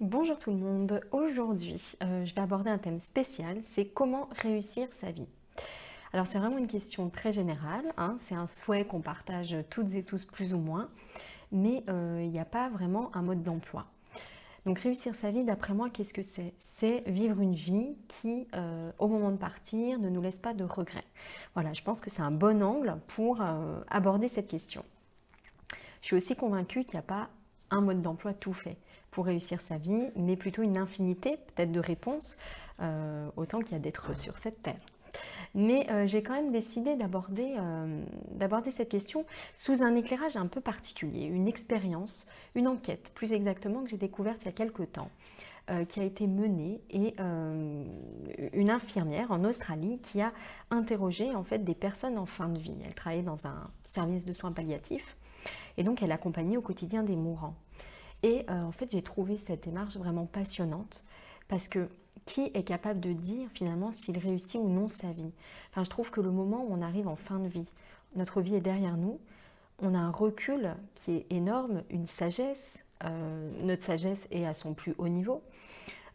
Bonjour tout le monde, aujourd'hui je vais aborder un thème spécial, c'est comment réussir sa vie. Alors c'est vraiment une question très générale, hein, c'est un souhait qu'on partage toutes et tous plus ou moins, mais il n'y a pas vraiment un mode d'emploi. Donc réussir sa vie, d'après moi, qu'est-ce que c'est? C'est vivre une vie qui, au moment de partir, ne nous laisse pas de regrets. Voilà, je pense que c'est un bon angle pour aborder cette question. Je suis aussi convaincue qu'il n'y a pas un mode d'emploi tout fait pour réussir sa vie, mais plutôt une infinité peut-être de réponses, autant qu'il y a d'êtres sur cette terre. Mais j'ai quand même décidé d'aborder cette question sous un éclairage un peu particulier, une expérience, une enquête plus exactement que j'ai découverte il y a quelques temps, qui a été menée et une infirmière en Australie qui a interrogé en fait des personnes en fin de vie. Elle travaillait dans un service de soins palliatifs et donc elle accompagnait au quotidien des mourants. Et en fait, j'ai trouvé cette démarche vraiment passionnante parce que qui est capable de dire finalement s'il réussit ou non sa vie? Enfin, je trouve que le moment où on arrive en fin de vie, notre vie est derrière nous, on a un recul qui est énorme, une sagesse. Notre sagesse est à son plus haut niveau.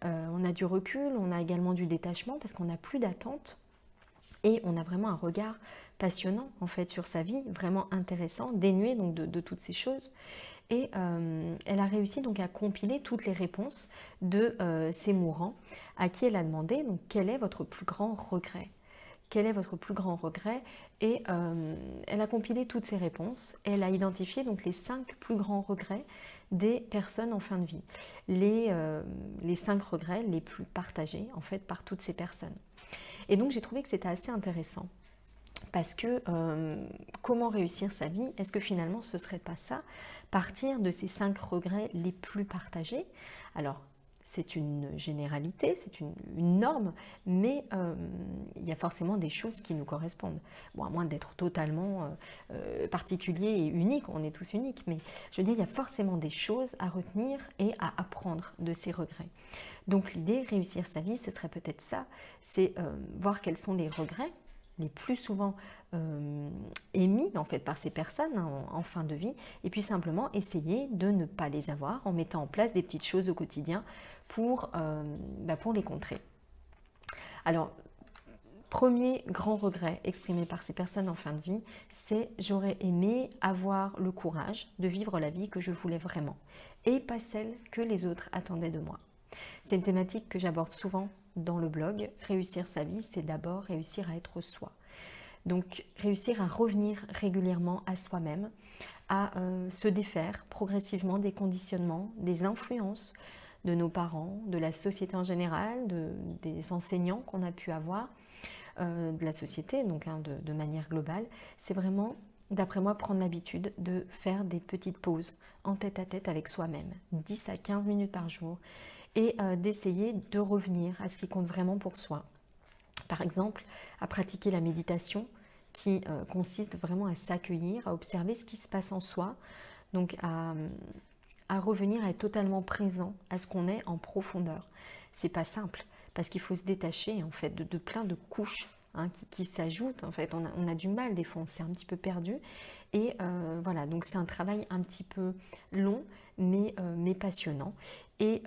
On a du recul, on a également du détachement parce qu'on n'a plus d'attente et on a vraiment un regard passionnant en fait sur sa vie, vraiment intéressant, dénué donc de toutes ces choses. Et elle a réussi donc à compiler toutes les réponses de ces mourants à qui elle a demandé donc, quel est votre plus grand regret. Quel est votre plus grand regret? Et elle a compilé toutes ces réponses. Et elle a identifié donc les 5 plus grands regrets des personnes en fin de vie. Les 5 regrets les plus partagés en fait par toutes ces personnes. Et donc j'ai trouvé que c'était assez intéressant. Parce que comment réussir sa vie? Est-ce que finalement ce ne serait pas ça? Partir de ces 5 regrets les plus partagés. Alors, c'est une généralité, c'est une norme, mais il y a forcément des choses qui nous correspondent. Bon, à moins d'être totalement particulier et unique, on est tous uniques, mais je veux dire, il y a forcément des choses à retenir et à apprendre de ces regrets. Donc l'idée, réussir sa vie, ce serait peut-être ça, c'est voir quels sont les regrets les plus souvent émis en fait par ces personnes en fin de vie, et puis simplement essayer de ne pas les avoir en mettant en place des petites choses au quotidien pour les contrer. Alors, premier grand regret exprimé par ces personnes en fin de vie, c'est j'aurais aimé avoir le courage de vivre la vie que je voulais vraiment et pas celle que les autres attendaient de moi. C'est une thématique que j'aborde souvent dans le blog. Réussir sa vie, c'est d'abord réussir à être soi. Donc réussir à revenir régulièrement à soi-même, à se défaire progressivement des conditionnements, des influences de nos parents, de la société en général, des enseignants qu'on a pu avoir, de la société, donc de manière globale. C'est vraiment, d'après moi, prendre l'habitude de faire des petites pauses en tête à tête avec soi-même, 10 à 15 minutes par jour, et d'essayer de revenir à ce qui compte vraiment pour soi. Par exemple, à pratiquer la méditation qui consiste vraiment à s'accueillir, à observer ce qui se passe en soi, donc à revenir à être totalement présent à ce qu'on est en profondeur. C'est pas simple parce qu'il faut se détacher en fait de plein de couches qui s'ajoutent. En fait, on a du mal des fois, on s'est un petit peu perdu. Et voilà, donc c'est un travail un petit peu long, mais passionnant. Et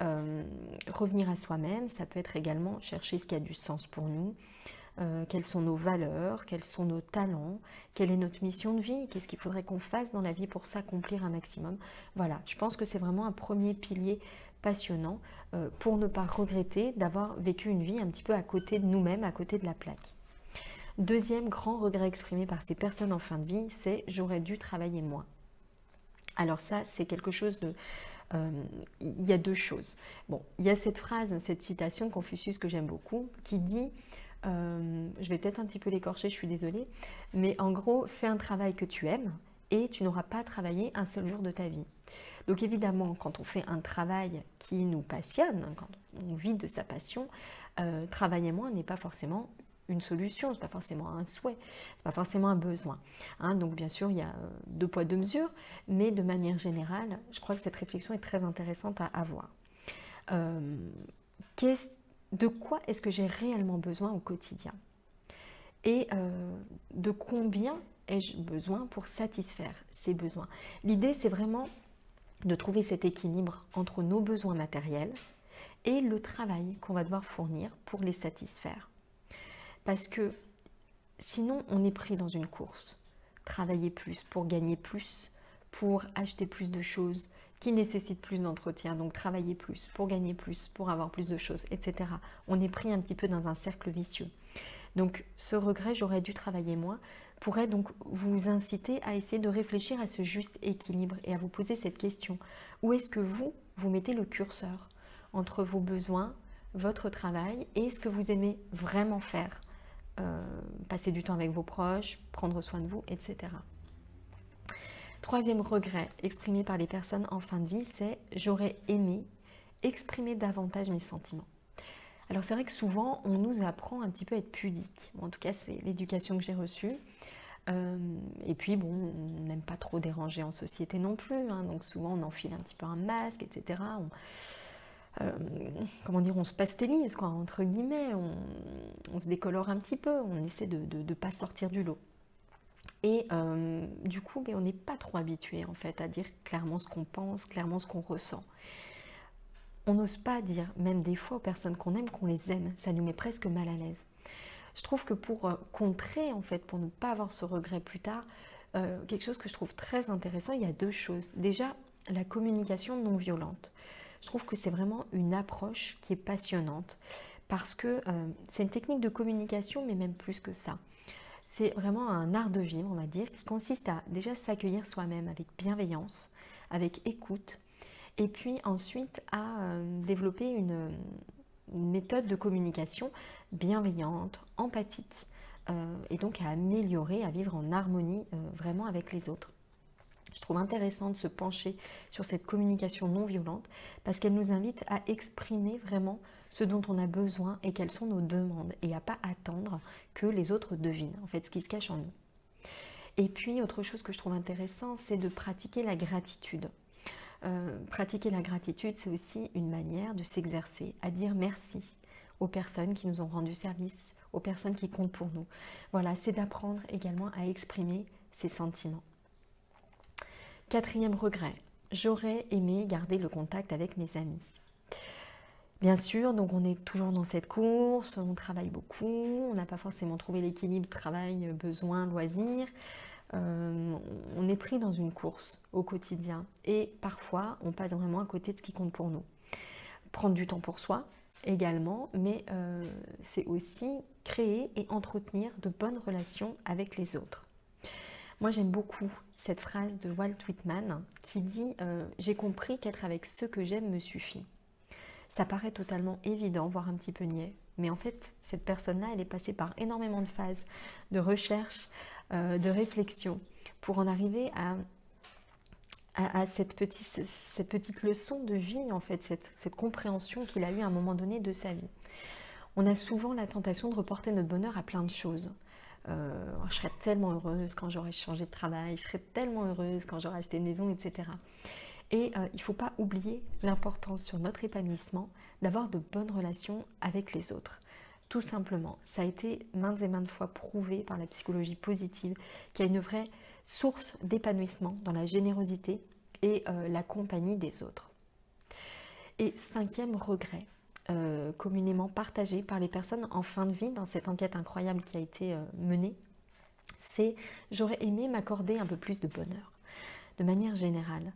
revenir à soi-même, ça peut être également chercher ce qui a du sens pour nous. Quelles sont nos valeurs, quels sont nos talents, quelle est notre mission de vie, qu'est-ce qu'il faudrait qu'on fasse dans la vie pour s'accomplir un maximum. Voilà, je pense que c'est vraiment un premier pilier passionnant pour ne pas regretter d'avoir vécu une vie un petit peu à côté de nous-mêmes, à côté de la plaque. Deuxième grand regret exprimé par ces personnes en fin de vie, c'est j'aurais dû travailler moins. Alors ça, c'est quelque chose de... il y a deux choses. Bon, il y a cette phrase, cette citation de Confucius que j'aime beaucoup, qui dit, je vais peut-être un petit peu l'écorcher, je suis désolée, mais en gros, fais un travail que tu aimes et tu n'auras pas travaillé un seul jour de ta vie. Donc évidemment, quand on fait un travail qui nous passionne, quand on vit de sa passion, travailler moins n'est pas forcément une solution, ce n'est pas forcément un souhait, ce n'est pas forcément un besoin. Donc bien sûr, il y a deux poids, deux mesures, mais de manière générale, je crois que cette réflexion est très intéressante à avoir. De quoi est-ce que j'ai réellement besoin au quotidien? Et de combien ai-je besoin pour satisfaire ces besoins? L'idée, c'est vraiment de trouver cet équilibre entre nos besoins matériels et le travail qu'on va devoir fournir pour les satisfaire. Parce que sinon, on est pris dans une course. Travailler plus pour gagner plus, pour acheter plus de choses qui nécessitent plus d'entretien, donc travailler plus pour gagner plus, pour avoir plus de choses, etc. On est pris un petit peu dans un cercle vicieux. Donc ce regret, j'aurais dû travailler moins, pourrait donc vous inciter à essayer de réfléchir à ce juste équilibre et à vous poser cette question. Où est-ce que vous mettez le curseur entre vos besoins, votre travail et ce que vous aimez vraiment faire? Passer du temps avec vos proches, prendre soin de vous, etc. Troisième regret exprimé par les personnes en fin de vie, c'est « j'aurais aimé exprimer davantage mes sentiments ». Alors c'est vrai que souvent on nous apprend un petit peu à être pudique. Bon, en tout cas c'est l'éducation que j'ai reçue. Et puis bon, on n'aime pas trop déranger en société non plus, hein, donc souvent on enfile un petit peu un masque, etc. Comment dire, on se pastélise, quoi, entre guillemets, on se décolore un petit peu, on essaie de ne pas sortir du lot. Et du coup, on n'est pas trop habitué en fait à dire clairement ce qu'on pense, clairement ce qu'on ressent. On n'ose pas dire, même des fois aux personnes qu'on aime, qu'on les aime, ça nous met presque mal à l'aise. Je trouve que pour contrer, en fait, pour ne pas avoir ce regret plus tard, quelque chose que je trouve très intéressant, il y a deux choses. Déjà, la communication non violente. Je trouve que c'est vraiment une approche qui est passionnante parce que c'est une technique de communication, mais même plus que ça. C'est vraiment un art de vivre, on va dire, qui consiste à déjà s'accueillir soi-même avec bienveillance, avec écoute, et puis ensuite à développer une méthode de communication bienveillante, empathique, et donc à améliorer, à vivre en harmonie vraiment avec les autres. Je trouve intéressant de se pencher sur cette communication non violente parce qu'elle nous invite à exprimer vraiment ce dont on a besoin et quelles sont nos demandes et à pas attendre que les autres devinent en fait ce qui se cache en nous. Et puis autre chose que je trouve intéressant, c'est de pratiquer la gratitude. Pratiquer la gratitude, c'est aussi une manière de s'exercer à dire merci aux personnes qui nous ont rendu service, aux personnes qui comptent pour nous. Voilà, c'est d'apprendre également à exprimer ses sentiments. Quatrième regret, j'aurais aimé garder le contact avec mes amis. Bien sûr, donc on est toujours dans cette course, on travaille beaucoup, on n'a pas forcément trouvé l'équilibre travail, besoin, loisir. On est pris dans une course au quotidien et parfois on passe vraiment à côté de ce qui compte pour nous. Prendre du temps pour soi également, mais c'est aussi créer et entretenir de bonnes relations avec les autres. Moi j'aime beaucoup cette phrase de Walt Whitman qui dit « J'ai compris qu'être avec ceux que j'aime me suffit ». Ça paraît totalement évident, voire un petit peu niais, mais en fait cette personne-là elle est passée par énormément de phases de recherche, de réflexion pour en arriver à cette petite leçon de vie, en fait, cette compréhension qu'il a eue à un moment donné de sa vie. On a souvent la tentation de reporter notre bonheur à plein de choses. Je serais tellement heureuse quand j'aurais changé de travail, je serais tellement heureuse quand j'aurais acheté une maison, etc. Et il ne faut pas oublier l'importance sur notre épanouissement d'avoir de bonnes relations avec les autres. Tout simplement, ça a été maintes et maintes fois prouvé par la psychologie positive qu'il y a une vraie source d'épanouissement dans la générosité et la compagnie des autres. Et cinquième regret, communément partagé par les personnes en fin de vie dans cette enquête incroyable qui a été menée, c'est « j'aurais aimé m'accorder un peu plus de bonheur ». De manière générale,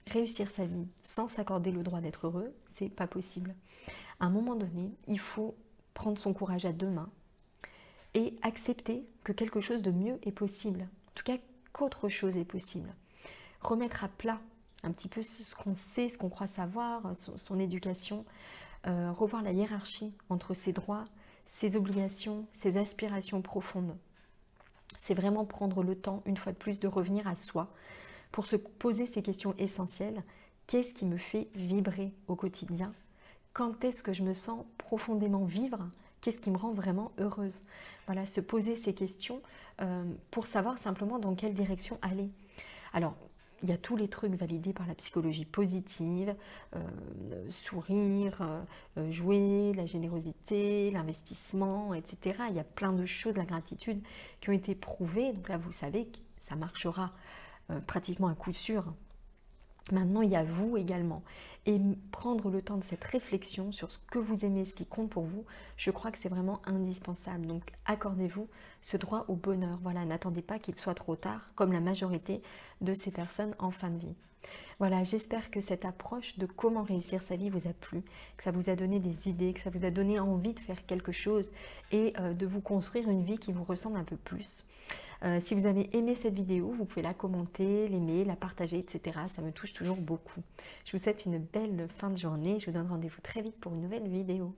réussir sa vie sans s'accorder le droit d'être heureux, c'est pas possible. À un moment donné, il faut prendre son courage à deux mains et accepter que quelque chose de mieux est possible. En tout cas, qu'autre chose est possible. Remettre à plat un petit peu ce qu'on sait, ce qu'on croit savoir, son éducation, revoir la hiérarchie entre ses droits, ses obligations, ses aspirations profondes. C'est vraiment prendre le temps, une fois de plus, de revenir à soi pour se poser ces questions essentielles. Qu'est-ce qui me fait vibrer au quotidien ? Quand est-ce que je me sens profondément vivre? Qu'est-ce qui me rend vraiment heureuse? Voilà, se poser ces questions pour savoir simplement dans quelle direction aller. Alors, il y a tous les trucs validés par la psychologie positive, sourire, jouer, la générosité, l'investissement, etc. Il y a plein de choses, la gratitude, qui ont été prouvées. Donc là, vous savez que ça marchera pratiquement à coup sûr Maintenant, il y a vous également. Et prendre le temps de cette réflexion sur ce que vous aimez, ce qui compte pour vous, je crois que c'est vraiment indispensable. Donc, accordez-vous ce droit au bonheur. Voilà, n'attendez pas qu'il soit trop tard, comme la majorité de ces personnes en fin de vie. Voilà, j'espère que cette approche de comment réussir sa vie vous a plu, que ça vous a donné des idées, que ça vous a donné envie de faire quelque chose et de vous construire une vie qui vous ressemble un peu plus. Si vous avez aimé cette vidéo, vous pouvez la commenter, l'aimer, la partager, etc. Ça me touche toujours beaucoup. Je vous souhaite une belle fin de journée. Je vous donne rendez-vous très vite pour une nouvelle vidéo.